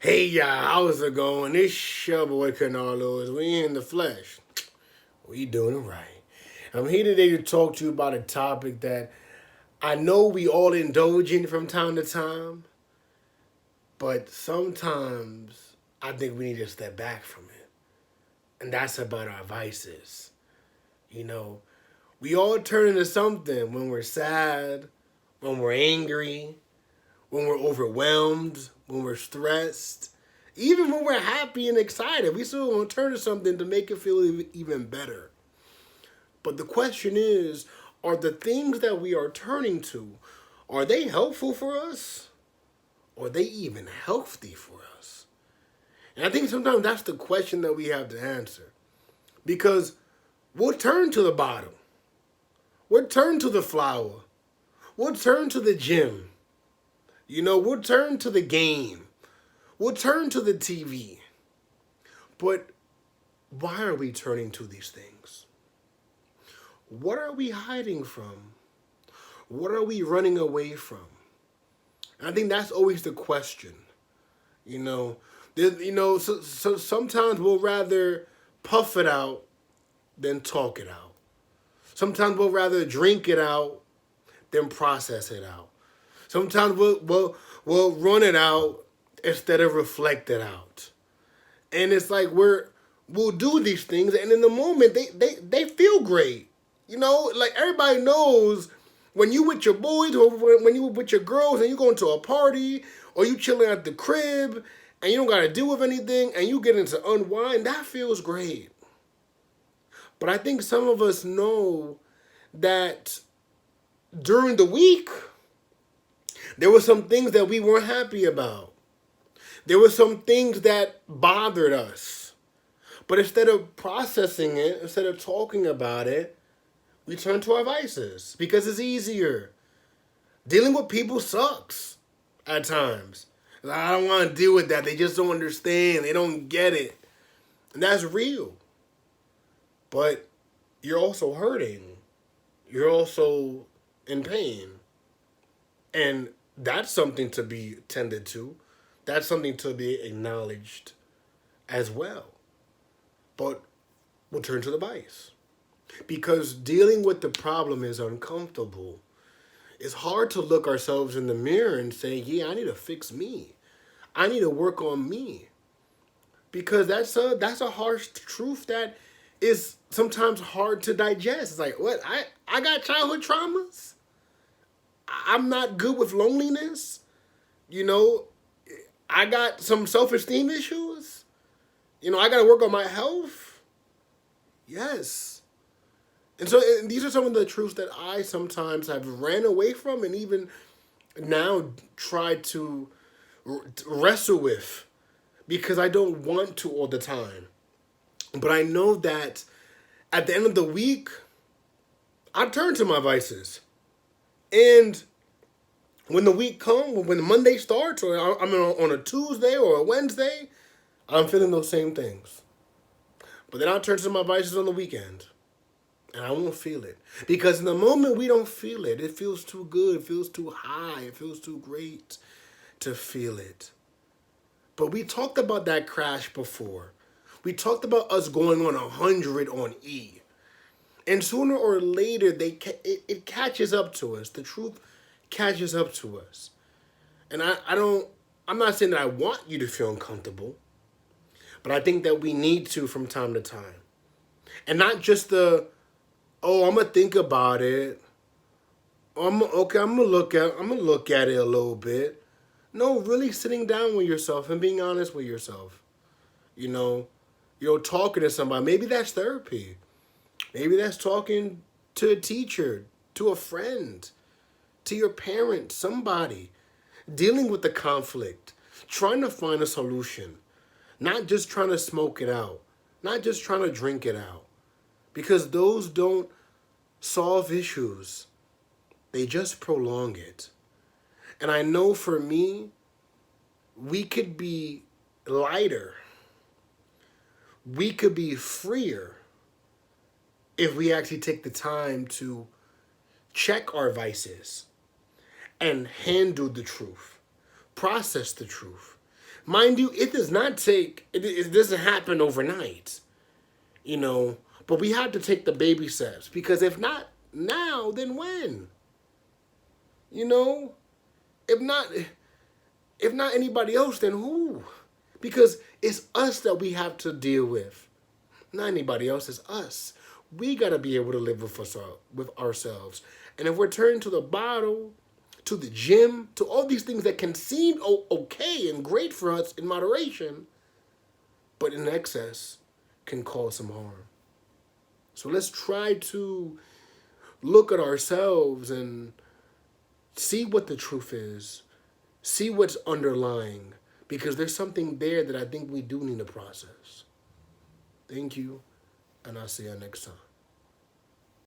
Hey y'all, how's it going? It's your boy Canarlos. We in the flesh. We doing it right. I'm here today to talk to you about a topic that I know we all indulge in from time to time, but sometimes I think we need to step back from it. And that's about our vices. You know, we all turn into something when we're sad, when we're angry, when we're overwhelmed, when we're stressed, even when we're happy and excited. We still want to turn to something to make it feel even better. But the question is, are the things that we are turning to, are they helpful for us? Or are they even healthy for us? And I think sometimes that's the question that we have to answer. Because we'll turn to the bottle. We'll turn to the flower. We'll turn to the gym. We'll turn to the game. We'll turn to the TV. But why are we turning to these things? What are we hiding from? What are we running away from? And I think that's always the question. So sometimes we'll rather puff it out than talk it out. Sometimes we'll rather drink it out than process it out. Sometimes we'll run it out instead of reflect it out. And it's like we'll do these things, and in the moment they feel great. Like everybody knows when you with your boys or when you with your girls and you going to a party or you chilling at the crib and you don't got to deal with anything and you get into unwind, that feels great. But I think some of us know that during the week, there were some things that we weren't happy about. There were some things that bothered us. But instead of processing it, instead of talking about it, we turn to our vices because it's easier. Dealing with people sucks at times. Like, I don't want to deal with that. They just don't understand. They don't get it. And that's real. But you're also hurting. You're also in pain. And that's something to be tended to. That's something to be acknowledged as well. But we'll turn to the vice. Because dealing with the problem is uncomfortable. It's hard to look ourselves in the mirror and say, yeah, I need to fix me. I need to work on me. Because that's a harsh truth that is sometimes hard to digest. It's like, what? I got childhood traumas? I'm not good with loneliness? I got some self-esteem issues? I got to work on my health? Yes. And so these are some of the truths that I sometimes have ran away from and even now try to wrestle with because I don't want to all the time. But I know that at the end of the week, I turn to my vices. And when the week comes, when Monday starts, or I'm on a Tuesday or a Wednesday, I'm feeling those same things. But then I'll turn to my vices on the weekend. And I won't feel it. Because in the moment we don't feel it. It feels too good. It feels too high. It feels too great to feel it. But we talked about that crash before. We talked about us going on 100 on E. And sooner or later, it catches up to us. The truth catches up to us. And I'm not saying that I want you to feel uncomfortable. But I think that we need to from time to time. And not just I'm gonna think about it. I'm gonna look at it a little bit. No, really sitting down with yourself and being honest with yourself. Talking to somebody. Maybe that's therapy. Maybe that's talking to a teacher, to a friend, to your parent, somebody. Dealing with the conflict. Trying to find a solution. Not just trying to smoke it out. Not just trying to drink it out. Because those don't solve issues. They just prolong it. And I know for me, we could be lighter. We could be freer if we actually take the time to check our vices and handle the truth, process the truth, Mind you, it does not take, it doesn't happen overnight, you know, but we have to take the baby steps because if not now, then when? You know, if not, if not anybody else, then who? Because it's us that we have to deal with, not anybody else. It's us. We gotta be able to live with ourselves. And if we're turning to the bottle, to the gym, to all these things that can seem okay and great for us in moderation, but in excess can cause some harm. So let's try to look at ourselves and see what the truth is, see what's underlying, because there's something there that I think we do need to process. Thank you, and I'll see you next time.